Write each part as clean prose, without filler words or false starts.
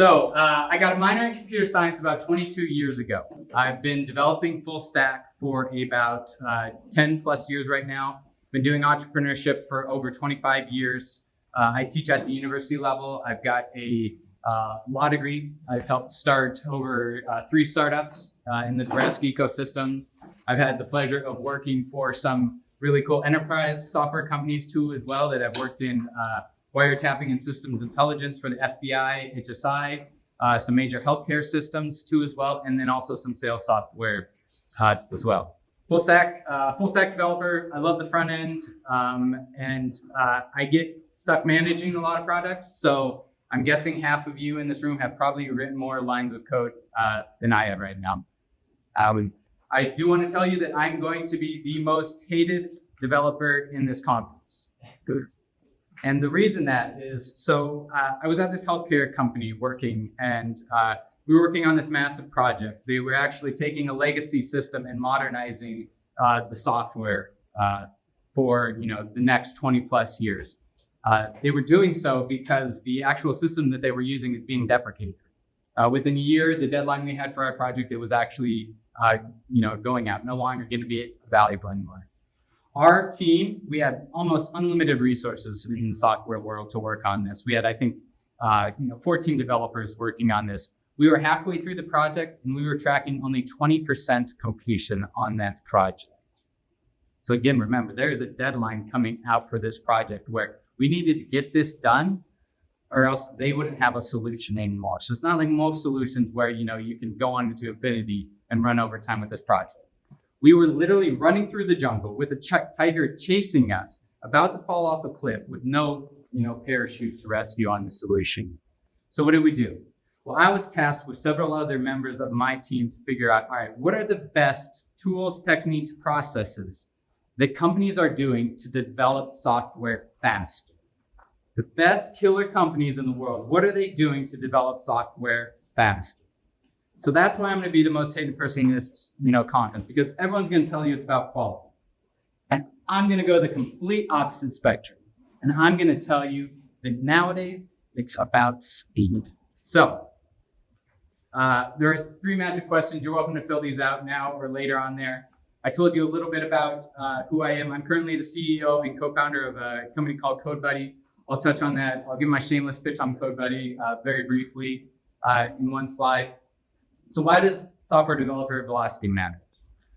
I got a minor in computer science about 22 years ago. I've been developing full stack for about 10 plus years right now. Been doing entrepreneurship for over 25 years. I teach at the university level. I've got a law degree. I've helped start over 3 startups in the Nebraska ecosystem. I've had the pleasure of working for some really cool enterprise software companies too as well, that I've worked in wiretapping and systems intelligence for the FBI, HSI, some major healthcare systems too as well, and then also some sales software as well. Full stack developer. I love the front end, and I get stuck managing a lot of products. So I'm guessing half of you in this room have probably written more lines of code than I have right now. I do want to tell you that I'm going to be the most hated developer in this conference. Good. And the reason that is, I was at this healthcare company working, and we were working on this massive project. They were actually taking a legacy system and modernizing the software for the next 20 plus years. They were doing so because the actual system that they were using is being deprecated. Within a year, the deadline we had for our project, it was actually going out, no longer going to be valuable anymore. Our team, we had almost unlimited resources in the software world to work on this. We had, 14 developers working on this. We were halfway through the project, and we were tracking only 20% completion on that project. So again, remember, there is a deadline coming out for this project where we needed to get this done, or else they wouldn't have a solution anymore. So it's not like most solutions where you can go on into infinity and run over time with this project. We were literally running through the jungle with a tiger chasing us, about to fall off a cliff with no parachute to rescue on the solution. So what did we do? Well, I was tasked with several other members of my team to figure out, all right, what are the best tools, techniques, processes that companies are doing to develop software faster? The best killer companies in the world, what are they doing to develop software faster? So that's why I'm going to be the most hated person in this conference, because everyone's going to tell you it's about quality. And I'm going to go the complete opposite spectrum. And I'm going to tell you that nowadays it's about speed. So there are 3 magic questions. You're welcome to fill these out now or later on there. I told you a little bit about who I am. I'm currently the CEO and co-founder of a company called CodeBuddy. I'll touch on that. I'll give my shameless pitch on CodeBuddy very briefly in one slide. So why does software developer velocity matter?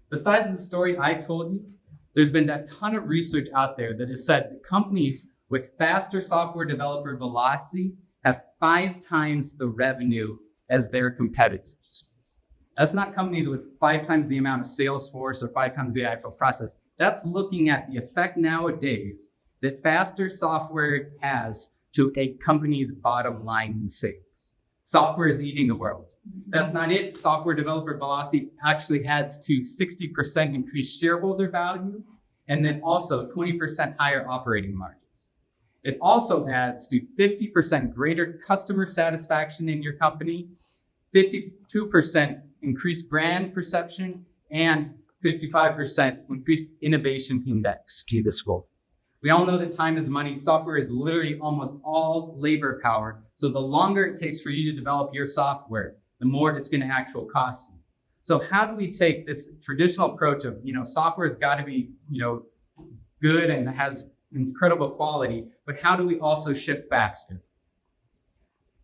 Besides the story I told you, there's been a ton of research out there that has said that companies with faster software developer velocity have 5 times the revenue as their competitors. That's not companies with 5 times the amount of sales force or 5 times the actual process. That's looking at the effect nowadays that faster software has to a company's bottom line in sales. Software is eating the world. That's not it. Software developer velocity actually adds to 60% increased shareholder value, and then also 20% higher operating margins. It also adds to 50% greater customer satisfaction in your company, 52% increased brand perception, and 55% increased innovation index to the score. We all know that time is money. Software is literally almost all labor power. So the longer it takes for you to develop your software, the more it's going to actually cost you. So how do we take this traditional approach of, software has got to be, good and has incredible quality, but how do we also ship faster?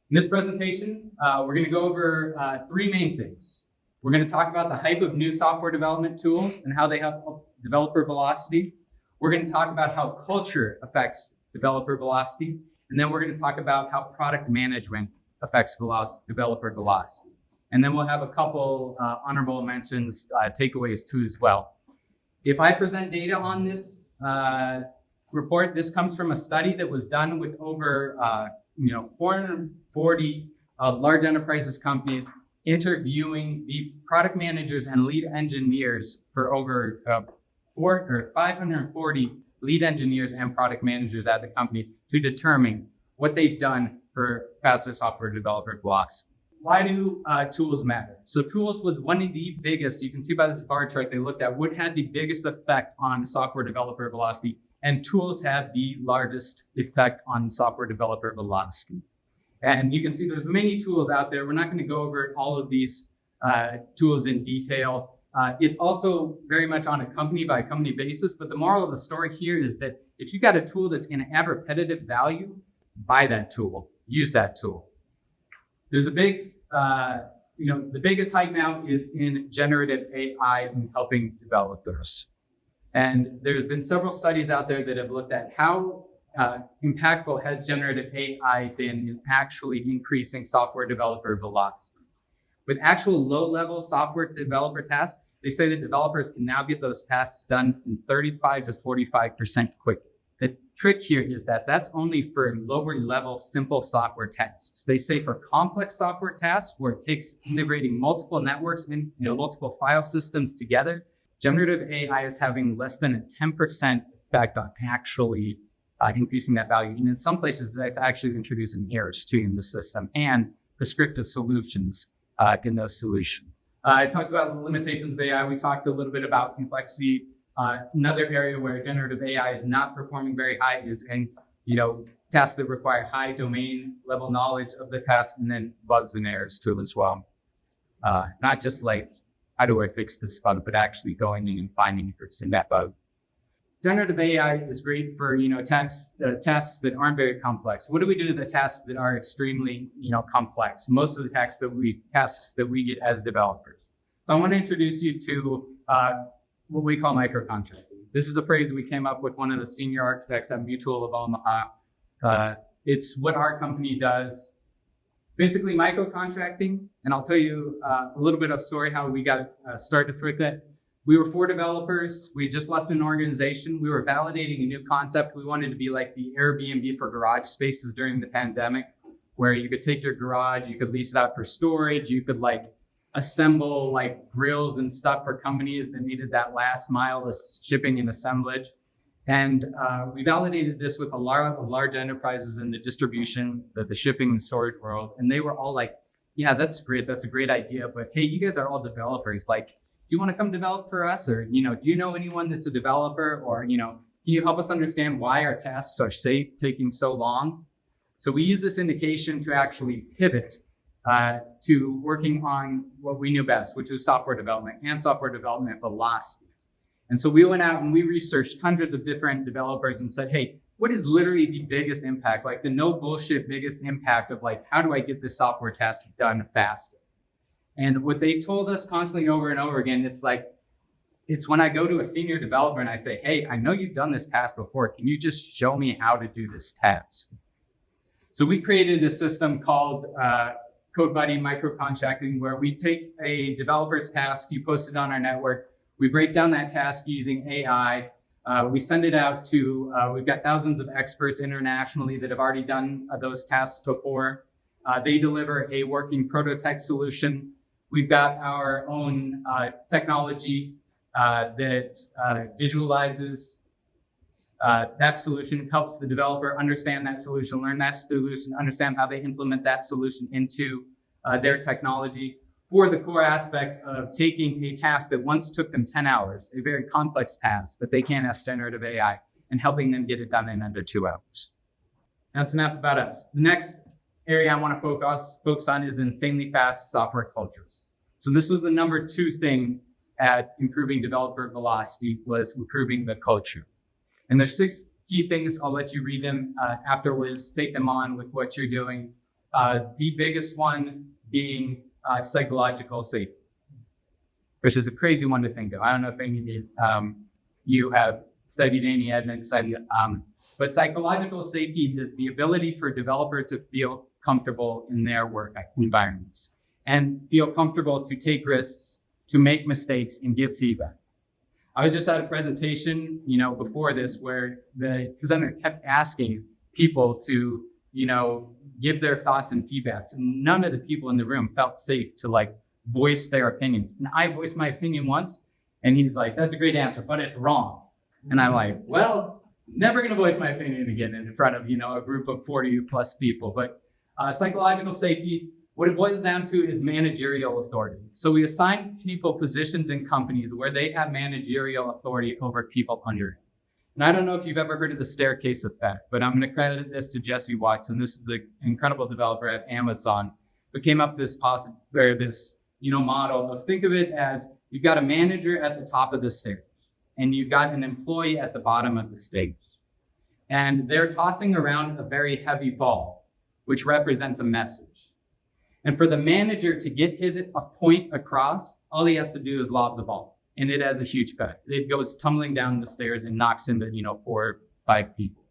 In this presentation, we're going to go over 3 main things. We're going to talk about the hype of new software development tools and how they help developer velocity. We're going to talk about how culture affects developer velocity. And then we're going to talk about how product management affects developer velocity. And then we'll have a couple honorable mentions, takeaways too as well. If I present data on this report, this comes from a study that was done with over 440 large enterprises companies, interviewing the product managers and lead engineers for over 540 lead engineers and product managers at the company to determine what they've done for faster software developer velocity. Why do tools matter? So tools was one of the biggest, you can see by this bar chart they looked at, what had the biggest effect on software developer velocity, and tools had the largest effect on software developer velocity. And you can see there's many tools out there. We're not going to go over all of these tools in detail. It's also very much on a company by company basis, but the moral of the story here is that if you've got a tool that's going to add repetitive value, buy that tool, use that tool. There's a big, the biggest hype now is in generative AI and helping developers. And there's been several studies out there that have looked at how impactful has generative AI been in actually increasing software developer velocity. With actual low-level software developer tasks, they say that developers can now get those tasks done in 35 to 45% quicker. The trick here is that that's only for lower-level simple software tasks. They say for complex software tasks where it takes integrating multiple networks and multiple file systems together, generative AI is having less than a 10% effect on actually increasing that value. And in some places, that's actually introducing errors too in the system and prescriptive solutions in those solutions. It talks about the limitations of AI. We talked a little bit about complexity. Another area where generative AI is not performing very high is in tasks that require high domain level knowledge of the task, and then bugs and errors too as well. Not just like, how do I fix this bug, but actually going in and finding and fixing that bug. Generative AI is great for tasks that aren't very complex. What do we do with the tasks that are extremely complex? Most of the tasks that we get as developers. So I want to introduce you to what we call microcontracting. This is a phrase that we came up with one of the senior architects at Mutual of Omaha. It's what our company does. Basically, microcontracting, and I'll tell you a little bit of story how we got started with it. We were 4 developers. We just left an organization. We were validating a new concept. We wanted to be like the Airbnb for garage spaces during the pandemic, where you could take your garage, you could lease it out for storage, you could assemble grills and stuff for companies that needed that last mile of shipping and assemblage. And we validated this with a lot of large enterprises in the distribution, the shipping and storage world. And they were all like, yeah, that's great. That's a great idea. But hey, you guys are all developers. Do you want to come develop for us? Or, do you know anyone that's a developer? Or, can you help us understand why our tasks are taking so long? So we use this indication to actually pivot to working on what we knew best, which was software development and software development velocity. And so we went out and we researched hundreds of different developers and said, hey, what is literally the biggest impact, the no bullshit biggest impact of how do I get this software task done faster? And what they told us constantly over and over again, it's when I go to a senior developer and I say, hey, I know you've done this task before. Can you just show me how to do this task? So we created a system called CodeBuddy microcontracting, where we take a developer's task, you post it on our network, we break down that task using AI, we send it out to, we've got thousands of experts internationally that have already done those tasks before. They deliver a working prototype solution. We've got our own technology that visualizes that solution, helps the developer understand that solution, learn that solution, understand how they implement that solution into their technology, for the core aspect of taking a task that once took them 10 hours, a very complex task that they can't ask generative AI, and helping them get it done in under 2 hours. That's enough about us. The next area I want to focus on is insanely fast software cultures. So this was the number 2 thing at improving developer velocity, was improving the culture. And there's 6 key things. I'll let you read them afterwards, take them on with what you're doing. The biggest one being psychological safety, which is a crazy one to think of. I don't know if any of you have studied any evidence study, but psychological safety is the ability for developers to feel comfortable in their work environments and feel comfortable to take risks, to make mistakes, and give feedback. I was just at a presentation, before this, where the presenter kept asking people to, give their thoughts and feedbacks, and none of the people in the room felt safe to voice their opinions. And I voiced my opinion once, and he's like, "That's a great answer, but it's wrong." And I'm like, "Well, never gonna voice my opinion again in front of a group of 40 plus people." But psychological safety, what it boils down to is managerial authority. So we assign people positions in companies where they have managerial authority over people under. And I don't know if you've ever heard of the staircase effect, but I'm going to credit this to Jesse Watson. This is an incredible developer at Amazon who came up with this model of, think of it as you've got a manager at the top of the stairs and you've got an employee at the bottom of the stairs. And they're tossing around a very heavy ball, which represents a message. And for the manager to get his point across, all he has to do is lob the ball. And it has a huge effect. It goes tumbling down the stairs and knocks into, 4 or 5 people.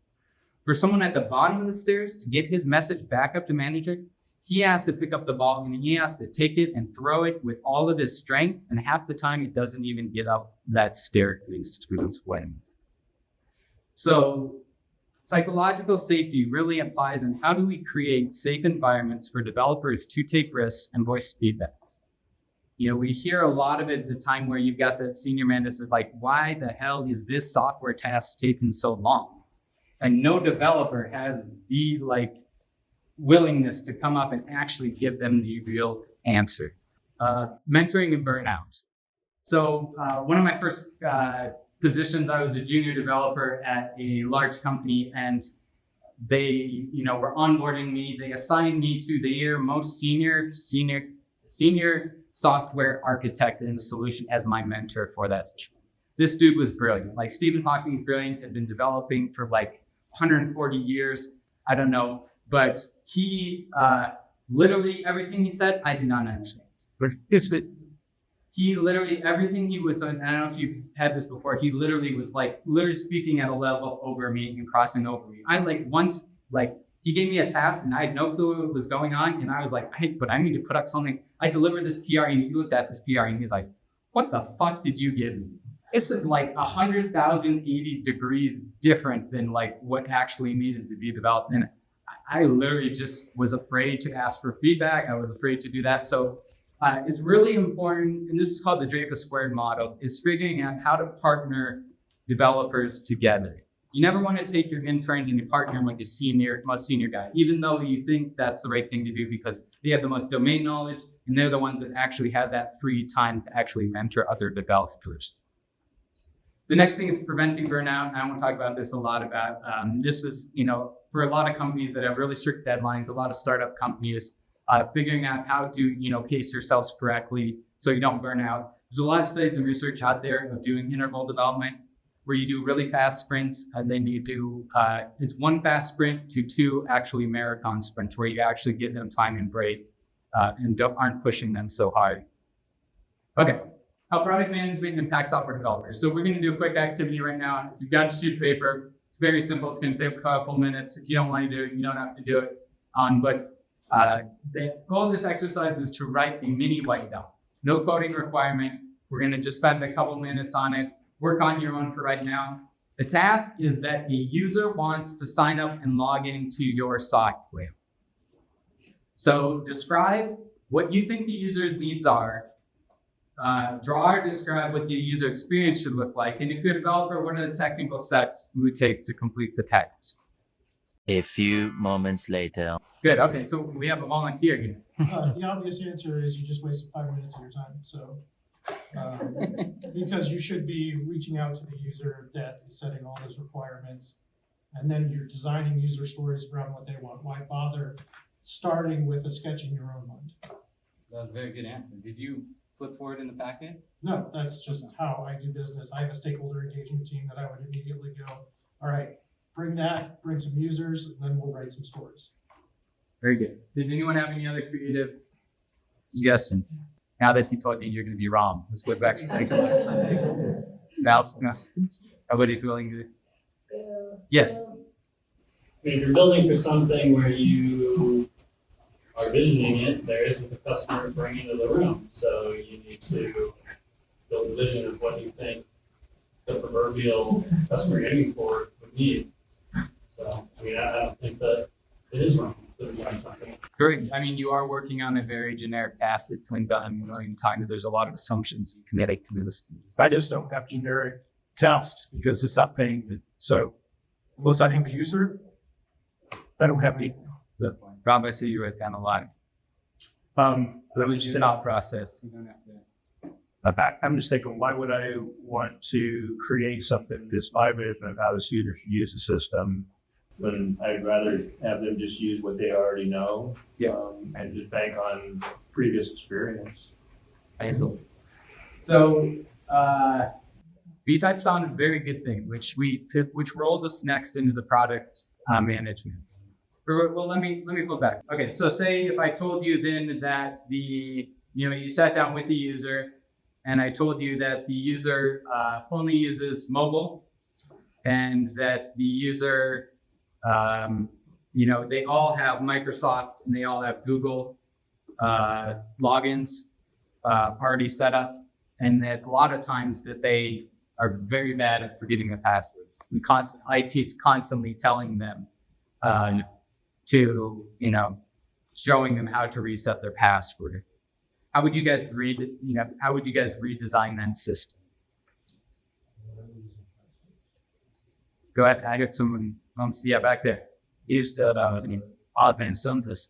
For someone at the bottom of the stairs to get his message back up to manager, he has to pick up the ball and he has to take it and throw it with all of his strength. And half the time it doesn't even get up that staircase to his win. So psychological safety really applies in how do we create safe environments for developers to take risks and voice feedback. We hear a lot of it at the time where you've got that senior man that says, like, why the hell is this software task taking so long? And no developer has the willingness to come up and actually give them the real answer. Mentoring and burnout. So one of my first positions, I was a junior developer at a large company, and they, were onboarding me. They assigned me to their most senior software architect in the solution as my mentor for that session. This dude was brilliant. Like Stephen Hawking's brilliant, had been developing for 140 years. I don't know, but he literally everything he said, I did not understand. But he literally everything he was, and I don't know if you've had this before. He literally was literally speaking at a level over me and crossing over me. He gave me a task and I had no clue what was going on. And I was like, hey, but I need to put up something. I delivered this PR and he looked at this PR and he's like, what the fuck did you give me? It's 100,080 degrees different than what actually needed to be developed. And I literally just was afraid to ask for feedback. I was afraid to do that. So it's really important. And this is called the Dreyfus Squared model, is figuring out how to partner developers together. You never want to take your interns and you partner them with the most senior guy, even though you think that's the right thing to do because they have the most domain knowledge and they're the ones that actually have that free time to actually mentor other developers. The next thing is preventing burnout. I won't talk about this a lot about. This is, for a lot of companies that have really strict deadlines, a lot of startup companies, figuring out how to, pace yourselves correctly so you don't burn out. There's a lot of studies and research out there of doing interval development, where you do really fast sprints, and then you do, it's 1 fast sprint to 2 actually marathon sprints, where you actually give them time and break and aren't pushing them so hard. Okay, how product management impacts software developers. So we're gonna do a quick activity right now. If you've got a sheet of paper, it's very simple. It's gonna take a couple minutes. If you don't wanna do it, you don't have to do it. But the goal of this exercise is to write a mini white down. No coding requirement. We're gonna just spend a couple minutes on it. Work on your own for right now. The task is that a user wants to sign up and log into your software. So describe what you think the user's needs are. Draw or describe what the user experience should look like. And if you're a developer, what are the technical steps you would take to complete the task? A few moments later. Good. Okay, so we have a volunteer here. The obvious answer is you just wasted 5 minutes of your time. So. Because you should be reaching out to the user that is setting all those requirements, and then you're designing user stories around what they want. Why bother starting with a sketch in your own mind? That was a very good answer. Did you flip forward in the packet? No, that's just how I do business. I have a stakeholder engagement team that I would immediately go, all right, bring some users, and then we'll write some stories. Very good. Did anyone have any other creative suggestions? Now that he told you you're going to be wrong, let's go back to Valve's. Nobody's willing to. Yes. If you're building for something where you are visioning it, there isn't a customer bringing into the room. So you need to build a vision of what you think the proverbial customer you're aiming for would need. So, I don't think that it is wrong to design something. Great. I mean, you are working on a very generic task that's been done a million times. There's a lot of assumptions you can make to this. I just don't have generic tasks because it's not paying me. So, most I think the user, I don't have any. Rob, I see you write down a lot. That was your thought process. You don't have to. I'm just thinking, why would I want to create something that's my vision of how the student should use the system when I'd rather have them just use what they already know, and just bank on previous experience. Excellent. So, you touched on a very good thing, which rolls us next into the product management. Well, let me pull back. Okay, so say if I told you then that you sat down with the user, and I told you that the user only uses mobile, and that the user, they all have Microsoft and they all have Google logins already set up, and that a lot of times that they are very bad at forgetting their passwords. IT's constantly telling them showing them how to reset their password. How would you guys redesign that system? Go ahead. I heard someone. Back there. Is that admin service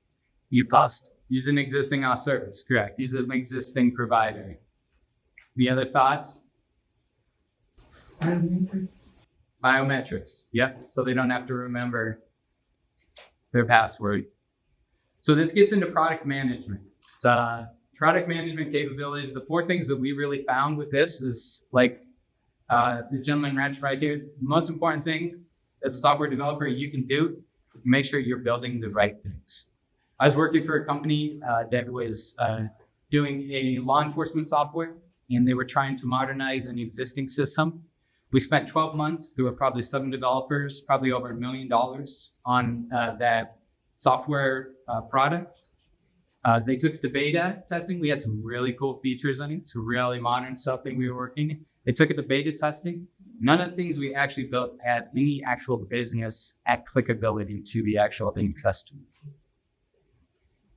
you passed? Use an existing service. Correct. Use an existing provider. Any other thoughts? Biometrics. Yep. So they don't have to remember their password. So this gets into product management. So product management capabilities. The 4 things that we really found with this is like the gentleman right here. The most important thing as a software developer you can do is make sure you're building the right things. I was working for a company that was doing a law enforcement software, and they were trying to modernize an existing system. We spent 12 months. There were probably 7 developers, probably over $1 million on that software product. They took it to beta testing. We had some really cool features on it, some really modern stuff that we were working. They took it to beta testing. None of the things we actually built had any actual business applicability to the actual end customer.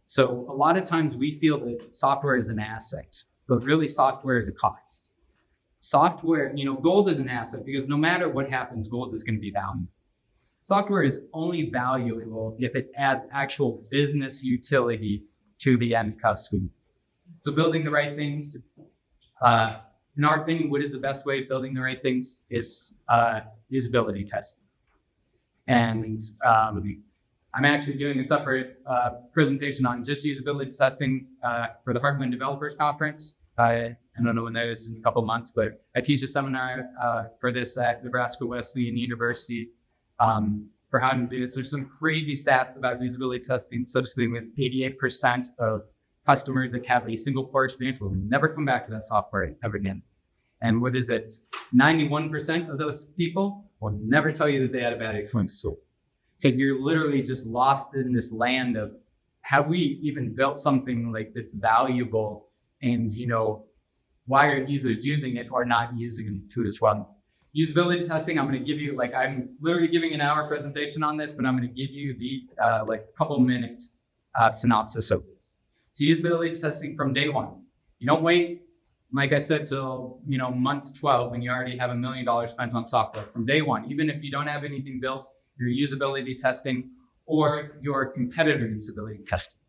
So a lot of times we feel that software is an asset, but really software is a cost. Software, gold is an asset because no matter what happens, gold is going to be valuable. Software is only valuable if it adds actual business utility to the end customer. So building the right things, in our opinion, what is the best way of building the right things is usability testing. And I'm actually doing a separate presentation on just usability testing for the Hartman Developers Conference. I don't know when that is in a couple of months, but I teach a seminar for this at Nebraska Wesleyan University for how to do this. There's some crazy stats about usability testing. Such thing as 88% of customers that have a single poor experience will never come back to that software ever again. And what is it? 91% of those people will never tell you that they had a bad experience. So you're literally just lost in this land of, have we even built something like that's valuable? And why are users using it or not using it to as well? Usability testing, I'm going to give you, I'm literally giving an hour presentation on this, but I'm going to give you the couple minute synopsis of this. So usability testing from day one. You don't wait, like I said, till month 12 when you already have $1 million spent on software. From day one, even if you don't have anything built, your usability testing or your competitor usability testing,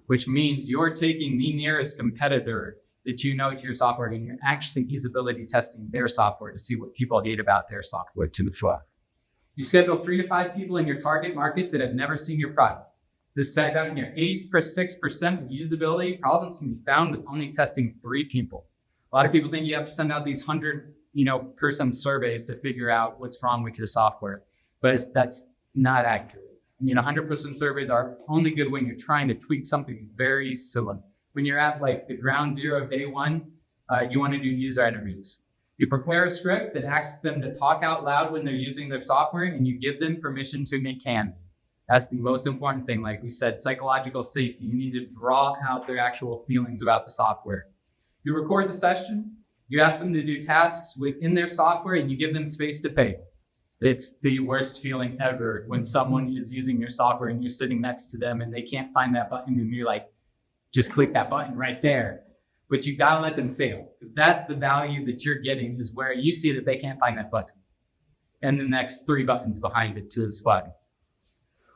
which means you're taking the nearest competitor that you know to your software and you're actually usability testing their software to see what people hate about their software to the floor. You schedule 3 to 5 people in your target market that have never seen your product. This side down here, 86% of usability problems can be found with only testing 3 people. A lot of people think you have to send out these 100, person surveys to figure out what's wrong with your software, but that's not accurate. 100% surveys are only good when you're trying to tweak something very similar. When you're at the ground zero of day one, you want to do user interviews. You prepare a script that asks them to talk out loud when they're using their software, and you give them permission to make candid. That's the most important thing. Like we said, psychological safety. You need to draw out their actual feelings about the software. You record the session. You ask them to do tasks within their software, and you give them space to fail. It's the worst feeling ever when someone is using your software and you're sitting next to them and they can't find that button and you're like, just click that button right there. But you gotta let them fail, because that's the value that you're getting, is where you see that they can't find that button and the next 3 buttons behind it to the spot.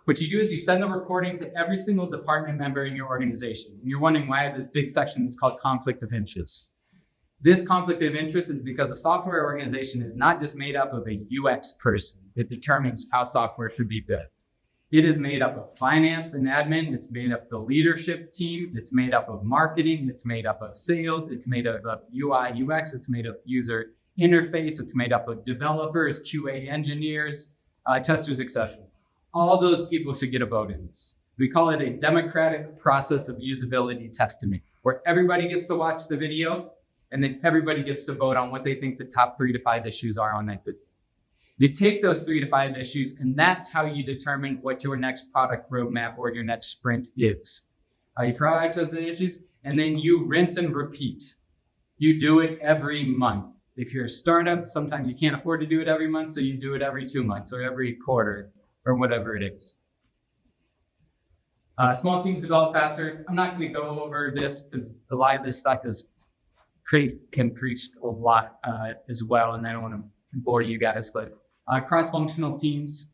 What you do is you send the recording to every single department member in your organization. And you're wondering why I have this big section that's called conflict of interest. This conflict of interest is because a software organization is not just made up of a UX person that determines how software should be built. It is made up of finance and admin. It's made up of the leadership team. It's made up of marketing. It's made up of sales. It's made up of UI, UX. It's made up of user interface. It's made up of developers, QA engineers, testers, etc. All those people should get a vote in this. We call it a democratic process of usability testing, where everybody gets to watch the video and then everybody gets to vote on what they think the top 3 to 5 issues are on that video. You take those 3 to 5 issues, and that's how you determine what your next product roadmap or your next sprint is. You prioritize those issues, and then you rinse and repeat. You do it every month. If you're a startup, sometimes you can't afford to do it every month, so you do it every 2 months or every quarter or whatever it is. Small teams develop faster. I'm not going to go over this because a lot of this stuff can preach a lot as well, and I don't want to bore you guys, but cross-functional teams.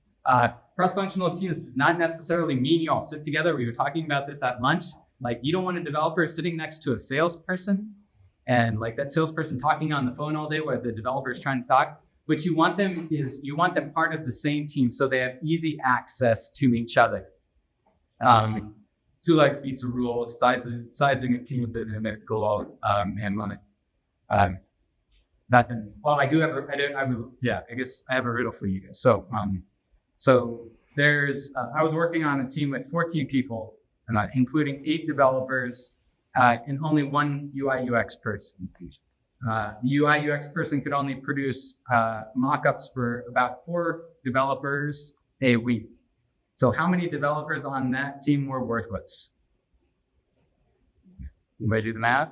Cross-functional teams does not necessarily mean you all sit together. We were talking about this at lunch. Like, you don't want a developer sitting next to a salesperson and like that salesperson talking on the phone all day while the developer is trying to talk. What you want them is you want them part of the same team so they have easy access to each other. Two like beats a rule, sizing a team and a goal and limit. Nothing. Well, I guess I have a riddle for you guys. So there's, I was working on a team with 14 people, including 8 developers and only 1 UI UX person. The UI UX person could only produce mock-ups for about 4 developers a week. So how many developers on that team were worthless? Anybody do the math?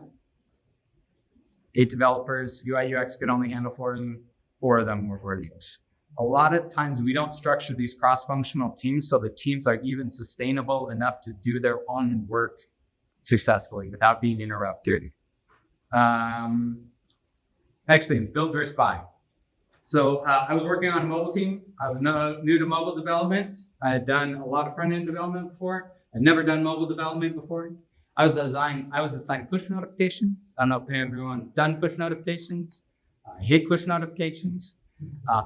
8 developers, UI UX could only handle 4 of them. 4 of them were worthless. A lot of times we don't structure these cross-functional teams so the teams are even sustainable enough to do their own work successfully without being interrupted. Next thing, build versus buy. So I was working on a mobile team. I was new to mobile development. I had done a lot of front-end development before. I'd never done mobile development before. I was assigned push notifications. I don't know if everyone's done push notifications. I hate push notifications.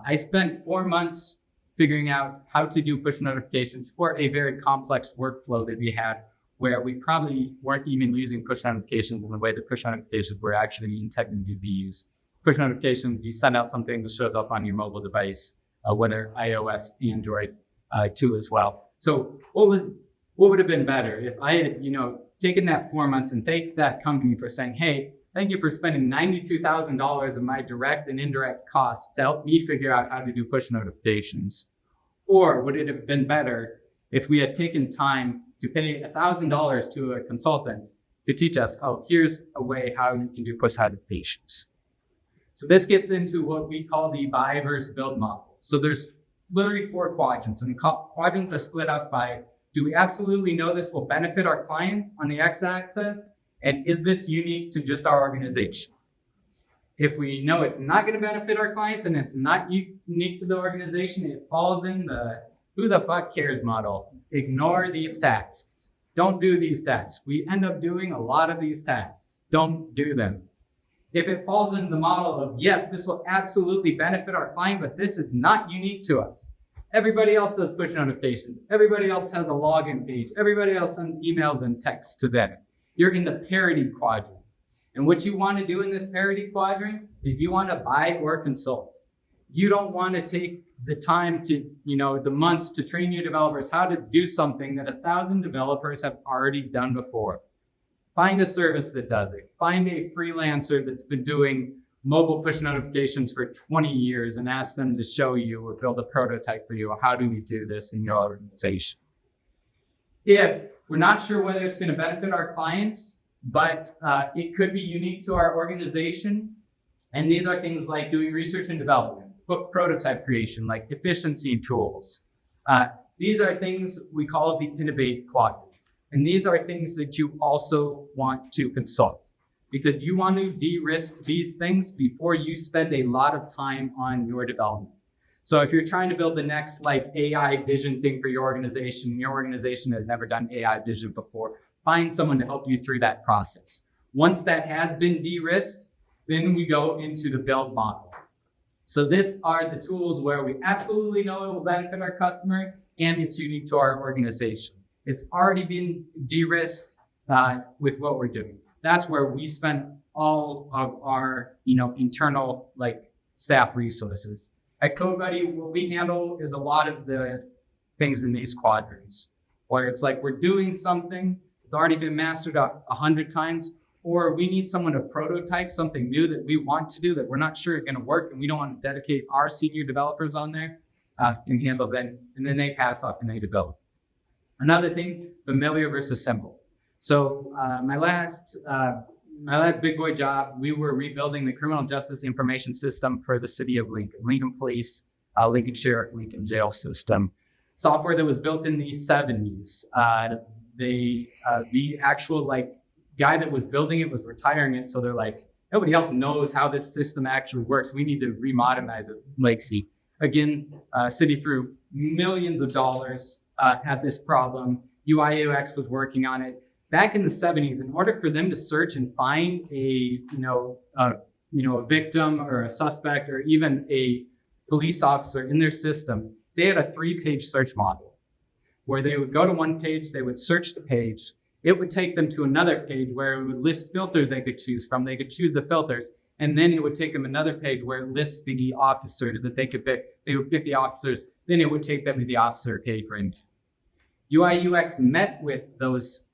I spent 4 months figuring out how to do push notifications for a very complex workflow that we had where we probably weren't even using push notifications in the way that push notifications were actually intended to be used. Push notifications, you send out something that shows up on your mobile device, whether iOS, Android, too as well. So what would have been better if I had, taken that 4 months and thanked that company for saying, hey, thank you for spending $92,000 of my direct and indirect costs to help me figure out how to do push notifications? Or would it have been better if we had taken time to pay $1,000 to a consultant to teach us, oh, here's a way how you can do push notifications? So this gets into what we call the buy versus build model. So there's literally 4 quadrants, and the quadrants are split up by, do we absolutely know this will benefit our clients on the x-axis? And is this unique to just our organization? If we know it's not going to benefit our clients and it's not unique to the organization, it falls in the who the fuck cares model. Ignore these tasks. Don't do these tasks. We end up doing a lot of these tasks. Don't do them. If it falls into the model of, yes, this will absolutely benefit our client, but this is not unique to us. Everybody else does push notifications. Everybody else has a login page. Everybody else sends emails and texts to them. You're in the parity quadrant. And what you want to do in this parity quadrant is you want to buy or consult. You don't want to take the time to, the months to train your developers how to do something that 1,000 developers have already done before. Find a service that does it. Find a freelancer that's been doing mobile push notifications for 20 years and ask them to show you or build a prototype for you. How do we do this in your organization? If we're not sure whether it's going to benefit our clients, but it could be unique to our organization, and these are things like doing research and development, prototype creation, like efficiency tools. These are things we call the innovate quadrant. And these are things that you also want to consult because you want to de-risk these things before you spend a lot of time on your development. So if you're trying to build the next AI vision thing for your organization has never done AI vision before, find someone to help you through that process. Once that has been de-risked, Then we go into the build model. So these are the tools where we absolutely know it will benefit our customer and it's unique to our organization. It's already been de-risked with what we're doing. That's where we spend all of our, internal staff resources. At CodeBuddy, what we handle is a lot of the things in these quadrants, where it's like we're doing something, it's already been mastered 100 times, or we need someone to prototype something new that we want to do that we're not sure is going to work, and we don't want to dedicate our senior developers on there and handle that, and then they pass off and they develop. Another thing, familiar versus simple. So my last big boy job, we were rebuilding the criminal justice information system for the city of Lincoln, Lincoln Police, Lincoln Sheriff, Lincoln Jail System. Software that was built in the 70s. The actual guy that was building it was retiring it, so they're like, nobody else knows how this system actually works. We need to remodernize it. Legacy. Again, city threw millions of dollars at this problem. UI UX was working on it. Back in the 70s, in order for them to search and find a victim or a suspect or even a police officer in their system, they had a 3-page search model where they would go to one page, they would search the page. It would take them to another page where it would list filters they could choose from. They could choose the filters, and then it would take them another page where it lists the officers that they could pick. They would pick the officers, then it would take them to the officer page. UI UX met with those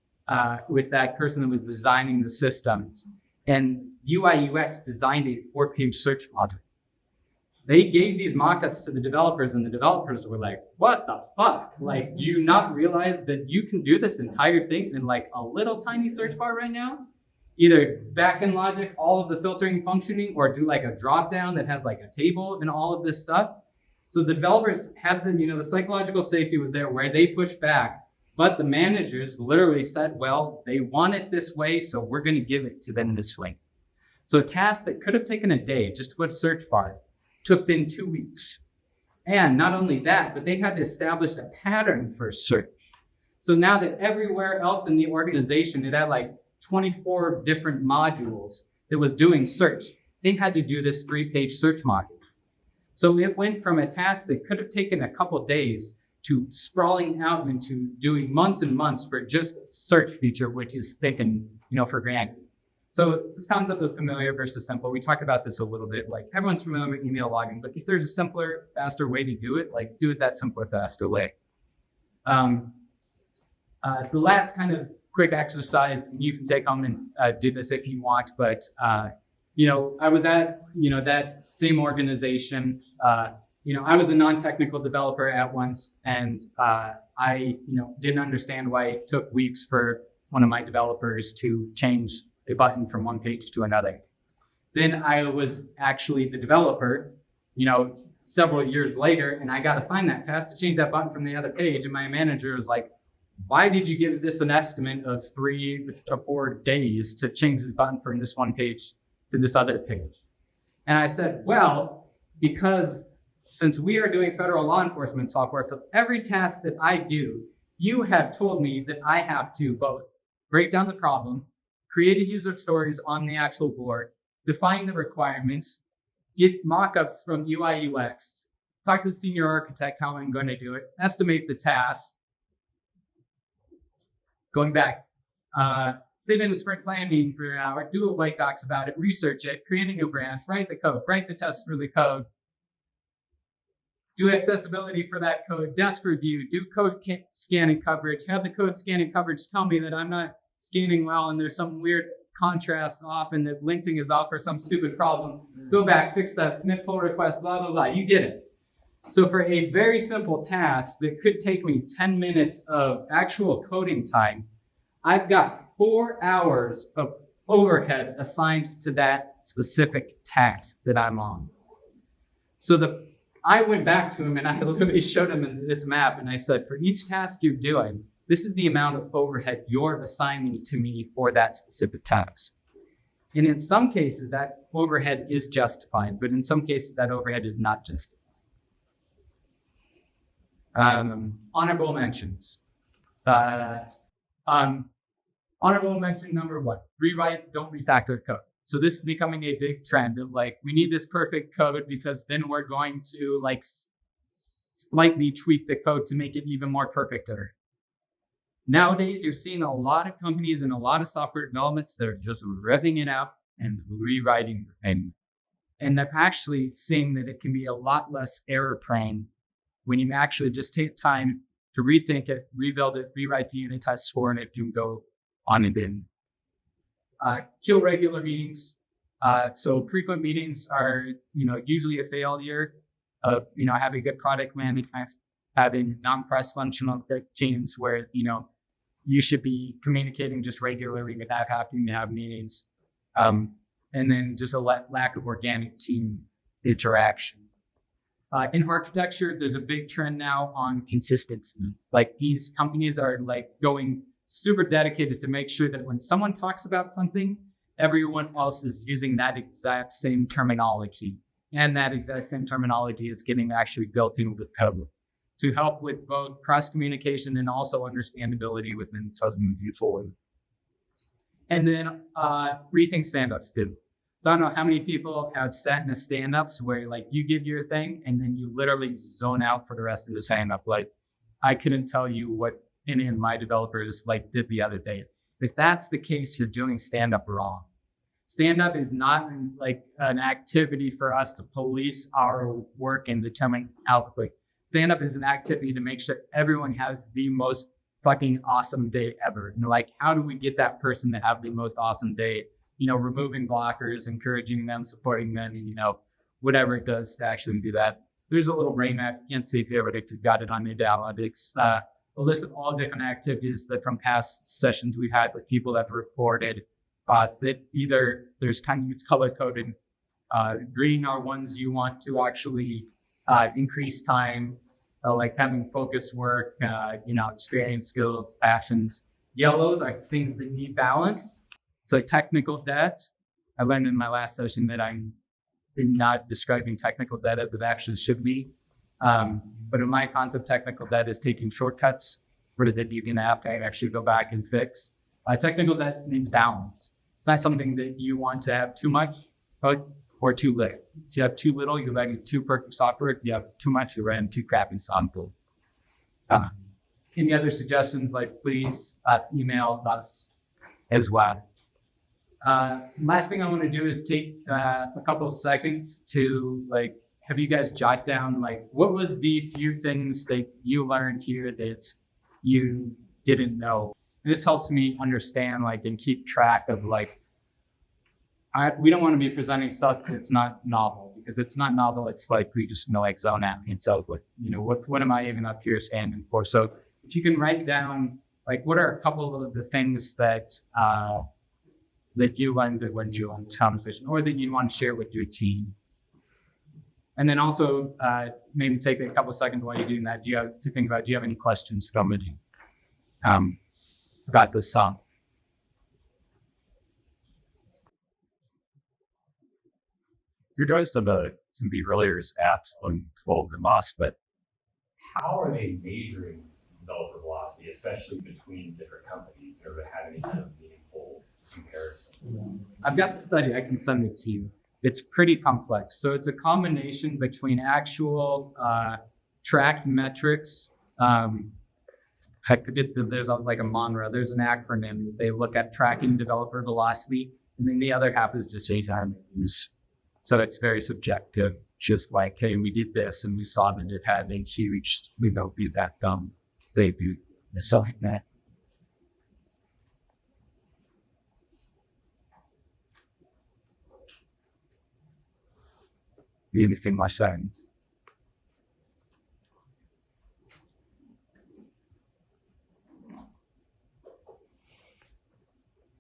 with that person that was designing the systems. And UI UX designed a 4-page search model. They gave these mock-ups to the developers, and the developers were like, what the fuck? Do you not realize that you can do this entire thing in a little tiny search bar right now? Either back-end logic, all of the filtering functioning, or do a drop-down that has a table and all of this stuff. So the developers had the psychological safety was there where they pushed back. But the managers literally said, well, they want it this way, so we're going to give it to them this way. So a task that could have taken a day just to put a search bar took them 2 weeks. And not only that, but they had to establish a pattern for search. So now that everywhere else in the organization, it had 24 different modules that was doing search, they had to do this 3-page search module. So it went from a task that could have taken a couple days to sprawling out into doing months and months for just a search feature, which is taken, for granted. So this concept of familiar versus simple, we talked about this a little bit. Everyone's familiar with email logging, but if there's a simpler, faster way to do it, do it that simpler, faster way. The last kind of quick exercise, you can take home and do this if you want, but I was at that same organization. I was a non-technical developer at once, and I didn't understand why it took weeks for one of my developers to change a button from one page to another. Then I was actually the developer, several years later, and I got assigned that task to change that button from the other page, and my manager was like, why did you give this an estimate of 3 to 4 days to change this button from this one page to this other page? And I said, well, because since we are doing federal law enforcement software, for every task that I do, you have told me that I have to both break down the problem, create a user stories on the actual board, define the requirements, get mock-ups from UI UX, talk to the senior architect how I'm going to do it, estimate the task, going back, sit in a sprint plan meeting for an hour, do a white docs about it, research it, create a new branch, write the code, write the test for the code, do accessibility for that code, desk review, do code scanning coverage, have the code scanning coverage tell me that I'm not scanning well and there's some weird contrast off and that linting is off or some stupid problem. Go back, fix that, submit pull request, blah, blah, blah. You get it. So for a very simple task that could take me 10 minutes of actual coding time, I've got 4 hours of overhead assigned to that specific task that I'm on. So I went back to him and I literally showed him this map and I said, for each task you're doing, this is the amount of overhead you're assigning to me for that specific task. And in some cases, that overhead is justified, but in some cases, that overhead is not justified. Honorable mentions. Honorable mention number 1, rewrite, don't refactor code. So this is becoming a big trend of like, we need this perfect code because then we're going to like slightly tweak the code to make it even more perfecter. Nowadays, you're seeing a lot of companies and a lot of software developments that are just ripping it out and rewriting, and they're actually seeing that it can be a lot less error prone when you actually just take time to rethink it, rebuild it, rewrite the unit test score, and it can go on and in. Kill regular meetings. So frequent meetings are, usually a failure of, having good product management, having non-cross-functional teams where, you should be communicating just regularly without having to have meetings. And then just a lack of organic team interaction. In architecture, there's a big trend now on consistency. Like these companies are like going super dedicated to make sure that when someone talks about something, everyone else is using that exact same terminology. And that exact same terminology is getting actually built into the code to help with both cross communication and also understandability within useful. And then rethink stand-ups too. So I don't know how many people have sat in a stand-ups where like you give your thing and then you literally zone out for the rest of the stand-up. Like I couldn't tell you what any of my developers like did the other day. If that's the case, you're doing stand-up wrong. Stand-up is not like an activity for us to police our work and determine output. Stand-up is an activity to make sure everyone has the most fucking awesome day ever. And like, how do we get that person to have the most awesome day? Removing blockers, encouraging them, supporting them, and, whatever it does to actually do that. There's a little brain map. You can't see it here, but if you've got it on your download, it's a list of all different activities that from past sessions we've had with people that reported that either there's it's color coded. Green are ones you want to actually increase time, like having focus work, experience, skills, passions. Yellows are things that need balance. So technical debt, I learned in my last session that I'm not describing technical debt as it actually should be. But in my concept, technical debt is taking shortcuts for that you can have to actually go back and fix. Technical debt needs balance. It's not something that you want to have too much or too little. If you have too little, you're writing too perfect software. If you have too much, you're writing too crappy software. Any other suggestions, like please email us as well. Last thing I want to do is take a couple of seconds to have you guys jot down what was the few things that you learned here that you didn't know. This helps me understand and keep track of we don't want to be presenting stuff that's not novel, because it's not novel. It's we just zone out and so what am I even up here standing for? So if you can write down what are a couple of the things that that you learned that when you on television, or that you want to share with your team. And then also maybe take a couple of seconds while you're doing that. Do you have any questions from it about this song? You're doing some earlier apps on 12 and Moss, but how are they measuring developer velocity, especially between different companies, in order to have any kind of meaningful comparison? I've got the study. I can send it to you. It's pretty complex. So it's a combination between actual tracked metrics. I forget that there's a mantra. There's an acronym. They look at tracking developer velocity, and then the other half is just time use. So it's very subjective. Just hey, we did this and we saw that it had a huge, be that dumb. They do something like that. Anything like that.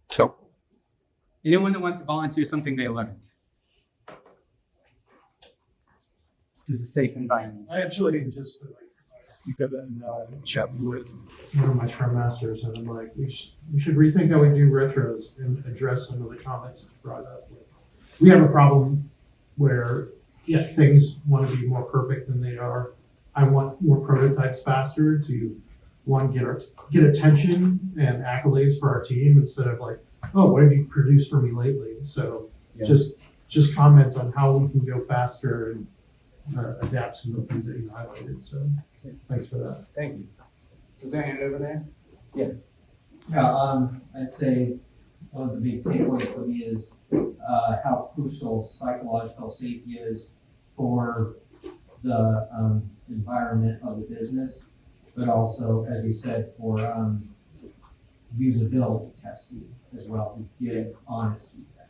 So, anyone that wants to volunteer something they learned? This is a safe environment. I actually just Chat with one of my Scrum Masters, and I'm we should rethink how we do retros and address some of the comments that you brought up. We have a problem where things want to be more perfect than they are. I want more prototypes faster to get attention and accolades for our team instead of oh, what have you produced for me lately? So Yeah. just comments on how we can go faster and adapt some of the things that you highlighted. So thanks for that. Thank you. Is there a hand over there? Yeah, I'd say one of the big takeaways for me is how crucial psychological safety is for the environment of the business, but also, as you said, for usability testing as well to get honest feedback.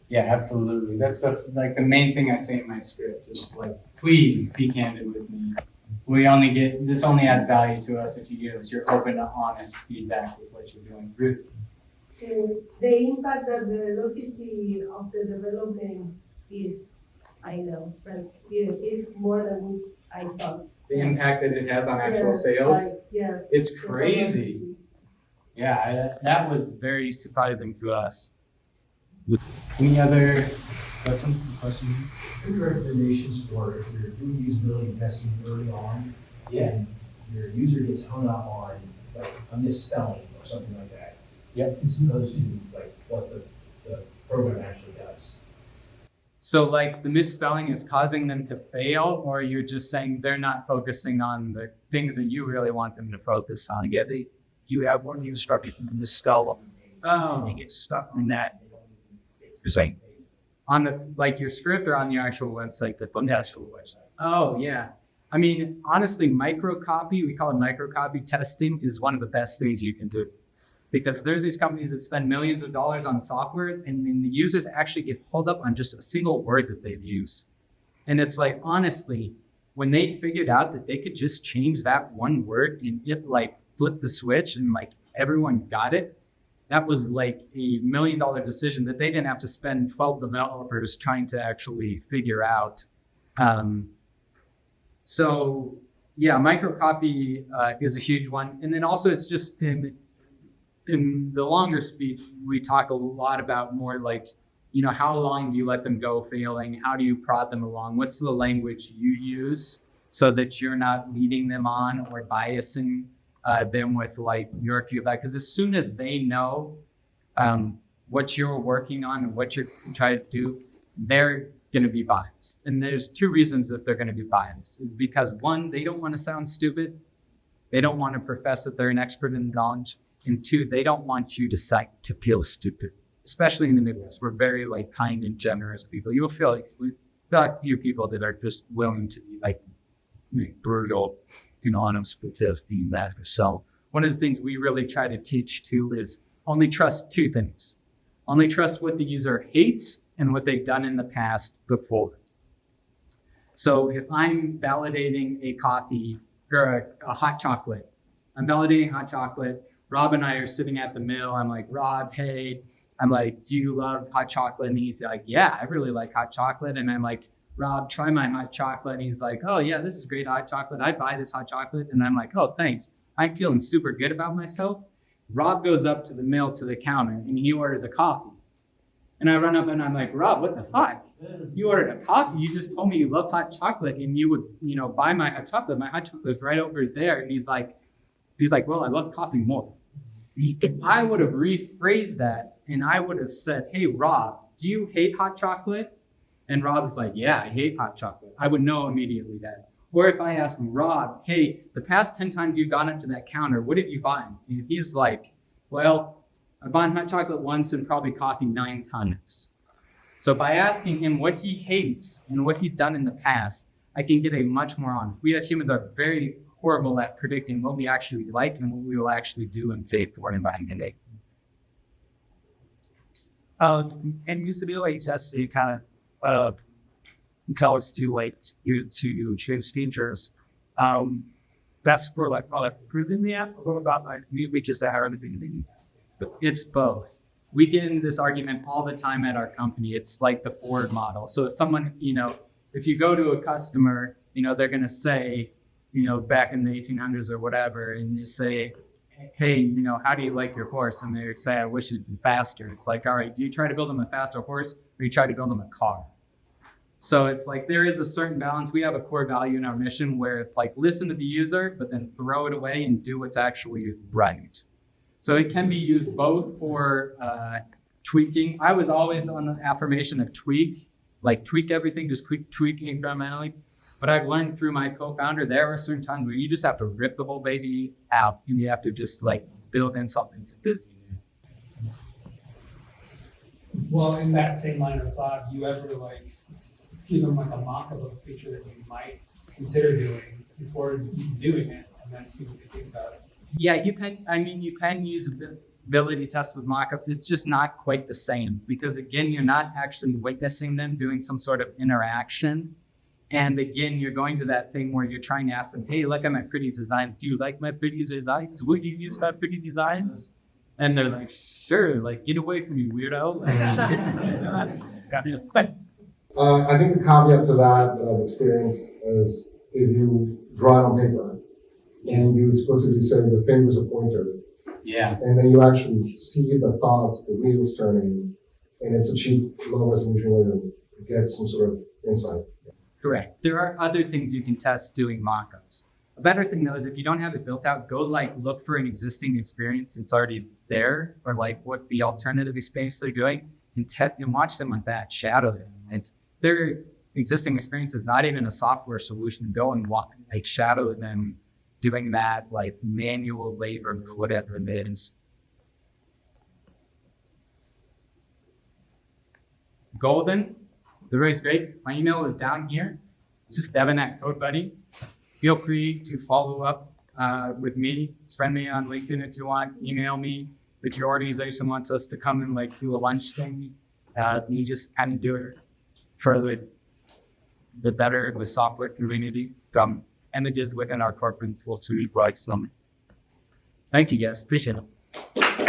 Yeah, absolutely. That's the main thing I say in my script is like, please be candid with me. This only adds value to us if you give us your open, honest feedback with what you're doing. Ruth? The impact that the velocity of the development is, I know, but it is more than I thought. The impact that it has on actual Yes, sales? yes. It's the crazy. velocity. Yeah, that was very surprising to us. Any other questions? Any recommendations for if you're doing usability testing early on and your user gets hung up on like a misspelling or something like that? Yep. As opposed to like what the program actually does. So like the misspelling is causing them to fail, or you're just saying they're not focusing on the things that you really want them to focus on? Yeah, you have one instruction in the skull, Oh, and they get stuck in that. It's like, on like your script or on the actual website? on the actual website. Oh, yeah. I mean, honestly, microcopy, we call it microcopy testing, is one of the best things you can do. Because there's these companies that spend millions of dollars on software, and then the users actually get pulled up on just a single word that they've used. And it's like, honestly, when they figured out that they could just change that one word and it like flip the switch and like everyone got it, that was like $1 million decision that they didn't have to spend 12 developers trying to actually figure out. So yeah, microcopy is a huge one. And then also it's just in the longer speech, we talk a lot about more like, how long do you let them go failing? How do you prod them along? What's the language you use so that you're not leading them on or biasing them with like your feedback? Because as soon as they know what you're working on and what you're trying to do, they're going to be biased. And there's two reasons that they're going to be biased. Is because one, they don't want to sound stupid. They don't want to profess that they're an expert in knowledge. And two, they don't want you to feel stupid, especially in the Midwest. We're very like kind and generous people. You'll feel like we got few people that are just willing to be like brutal, honest with their feedback. So one of the things we really try to teach too is only trust two things. Only trust what the user hates and what they've done in the past before. So if I'm validating a coffee or a hot chocolate, I'm validating hot chocolate. Rob and I are sitting at the mill. I'm like, Rob, hey, I'm like, do you love hot chocolate? And he's like, yeah, I really like hot chocolate. And I'm like, Rob, try my hot chocolate. And he's like, oh yeah, this is great hot chocolate. I'd buy this hot chocolate. And I'm like, oh, thanks. I'm feeling super good about myself. Rob goes up to the mill to the counter and he orders a coffee. And I run up and I'm like, Rob, what the fuck? You ordered a coffee. You just told me you love hot chocolate and you would, buy my hot chocolate. My hot chocolate is right over there. And he's like, well, I love coffee more. If I would have rephrased that and I would have said, hey, Rob, do you hate hot chocolate? And Rob's like, yeah, I hate hot chocolate. I would know immediately that. Or if I asked him, Rob, hey, the past 10 times you've gone up to that counter, what did you buy? And he's like, well, I bought hot chocolate once and probably coffee 9 times. So by asking him what he hates and what he's done in the past, I can get a much more honest. We as humans are very horrible at predicting what we actually like and what we will actually do and say for an environment. And usability testing kind of colors to like to choose features. That's for like improving the app. What about like we just are the beginning? It's both. We get into this argument all the time at our company. It's like the Ford model. So if someone, if you go to a customer, they're going to say, back in the 1800s or whatever, and you say, hey, how do you like your horse? And they say, I wish it'd be faster. It's like, all right, do you try to build them a faster horse or you try to build them a car? So it's like, there is a certain balance. We have a core value in our mission where it's like, listen to the user, but then throw it away and do what's actually right. So it can be used both for tweaking. I was always on the affirmation of tweak everything, just tweak incrementally. But I've learned through my co-founder, there are certain times where you just have to rip the whole baby out and you have to just like build in something to do. Well, in that same line of thought, do you ever like give them like a mock-up of a feature that you might consider doing before doing it, and then see what they think about it? Yeah, you can use ability tests with mockups. It's just not quite the same because again, you're not actually witnessing them doing some sort of interaction. And again, you're going to that thing where you're trying to ask them, hey, look at my pretty designs. Do you like my pretty designs? Will you use my pretty designs? And they're like, sure, like, get away from me, weirdo. I think the caveat to that I've experienced is if you draw it on paper and you explicitly say your finger's a pointer, Yeah. and then you actually see the thoughts, the wheels turning, and it's a cheap, low resolution way to get some sort of insight. Correct. There are other things you can test doing mockups. A better thing though is if you don't have it built out, go like look for an existing experience that's already there, or like what the alternative experience they're doing, and watch them on that, shadow them. And their existing experience is not even a software solution. Go and shadow them doing that like manual labor, whatever it is. Golden. The race great. My email is down here. It's just Devon@CodeBuddy. Feel free to follow up with me. Friend me on LinkedIn if you want. Email me if your organization wants us to come and like do a lunch thing. You just kind of do it for the better with software community. And it is within our corporate tool to write some. Thank you guys. Appreciate it.